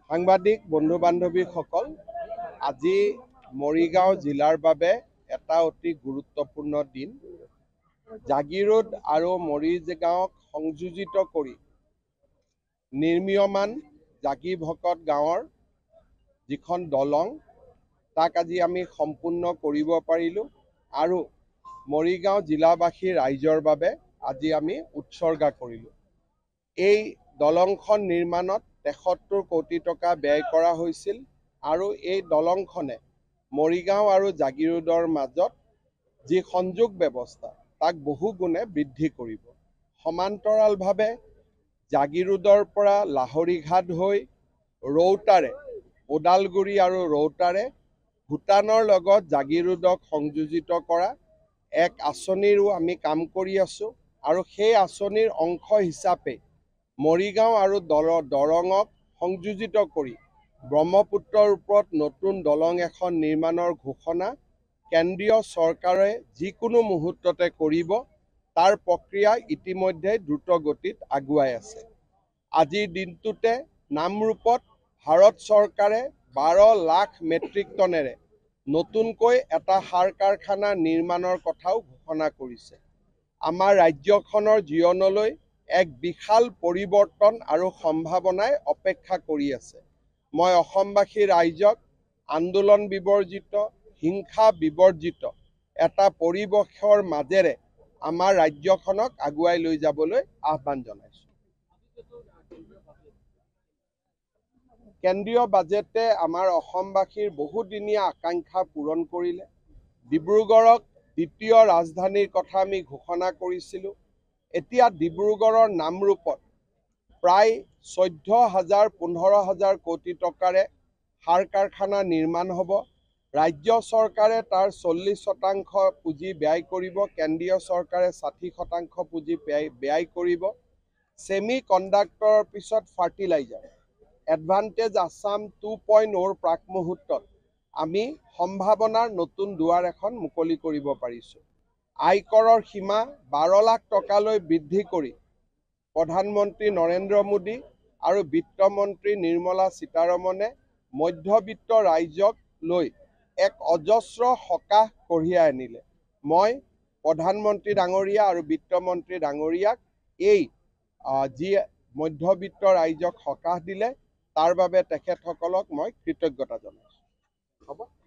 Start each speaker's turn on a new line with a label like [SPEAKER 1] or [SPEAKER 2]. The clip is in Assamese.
[SPEAKER 1] সাংবাদিক বন্ধু বান্ধৱীসকল, আজি মৰিগাঁও জিলাৰ বাবে এটা অতি গুৰুত্বপূৰ্ণ দিন। জাগিৰোড আৰু মৰিগাঁৱক সংযোজিত কৰি নিৰ্মীয়মান জাগিভকত গাঁৱৰ যিখন দলং তাক আজি আমি সম্পূৰ্ণ কৰিব পাৰিলোঁ আৰু মৰিগাঁও জিলাবাসী ৰাইজৰ বাবে আজি আমি উৎসৰ্গা কৰিলোঁ। এই দলংখন নিৰ্মাণত ৭৩ কোটি টকা ব্যয় কৰা হৈছিল আৰু এই দলংখনে মৰিগাঁও আৰু জাগিৰোডৰ মাজত যি সংযোগ ব্যৱস্থা তাক বহুগুণে বৃদ্ধি কৰিব। সমান্তৰালভাৱে জাগিৰোডৰ পৰা লাহৰীঘাট হৈ ৰৌতাৰে ওদালগুৰি আৰু ৰৌতাৰে ভূটানৰ লগত জাগিৰোডক সংযোজিত কৰা এক আঁচনিৰো আমি কাম কৰি আছোঁ আৰু সেই আঁচনিৰ অংশ হিচাপে মৰিগাঁও আৰু দৰঙক সংযোজিত কৰি ব্ৰহ্মপুত্ৰৰ ওপৰত নতুন দলং এখন নিৰ্মাণৰ ঘোষণা কেন্দ্ৰীয় চৰকাৰে যিকোনো মুহূৰ্ততে কৰিব। তাৰ প্ৰক্ৰিয়া ইতিমধ্যে দ্ৰুত গতিত আগুৱাই আছে। আজিৰ দিনটোতে নামৰূপত ভাৰত চৰকাৰে 12 লাখ মেট্ৰিক টনেৰে নতুনকৈ এটা সাৰ কাৰখানা নিৰ্মাণৰ কথাও ঘোষণা কৰিছে। আমাৰ ৰাজ্যখনৰ জীৱনলৈ এক বিশাল পৰিৱৰ্তন আৰু সম্ভাৱনাই অপেক্ষা কৰি আছে। মই অসমবাসী ৰাইজক আন্দোলন বিবৰ্জিত, হিংসা বিবৰ্জিত এটা পৰিৱেশৰ মাজেৰে আমাৰ ৰাজ্যখনক আগুৱাই লৈ যাবলৈ আহ্বান জনাইছোঁ। কেন্দ্ৰীয় বাজেটে আমাৰ অসমবাসীৰ বহুদিনীয়া আকাংক্ষা পূৰণ কৰিলে। ডিব্ৰুগড়ক দ্বিতীয় ৰাজধানীৰ কথা আমি ঘোষণা কৰিছিলোঁ। এতিয়া ডিব্ৰুগড়ৰ নামৰূপত প্ৰায় 14,000-15,000 কোটি টকাৰে সাৰ কাৰখানা নিৰ্মাণ হ'ব। ৰাজ্য চৰকাৰে তাৰ 40% পুঁজি ব্যয় কৰিব, কেন্দ্ৰীয় চৰকাৰে 60% পুঁজি ব্যয় কৰিব। ছেমি কণ্ডাক্টৰৰ পিছত ফাৰ্টিলাইজাৰ, এডভান্টেজ আছাম 2.0ৰ প্ৰাক মুহূৰ্তত আমি সম্ভাৱনাৰ নতুন দুৱাৰ এখন মুকলি কৰিব পাৰিছোঁ। আয়কৰৰ সীমা 12 লাখ টকালৈ বৃদ্ধি কৰি প্ৰধানমন্ত্ৰী নৰেন্দ্ৰ মোদী আৰু বিত্তমন্ত্ৰী নিৰ্মলা সীতাৰমণে মধ্যবিত্ত ৰাইজক লৈ এক অজস্ৰ সকাহ কঢ়িয়াই আনিলে। মই প্ৰধানমন্ত্ৰী ডাঙৰীয়া আৰু বিত্তমন্ত্ৰী ডাঙৰীয়াক এই যি মধ্যবিত্ত ৰাইজক সকাহ দিলে তাৰ বাবে তেখেতসকলক মই কৃতজ্ঞতা জনাইছোঁ। হ'ব।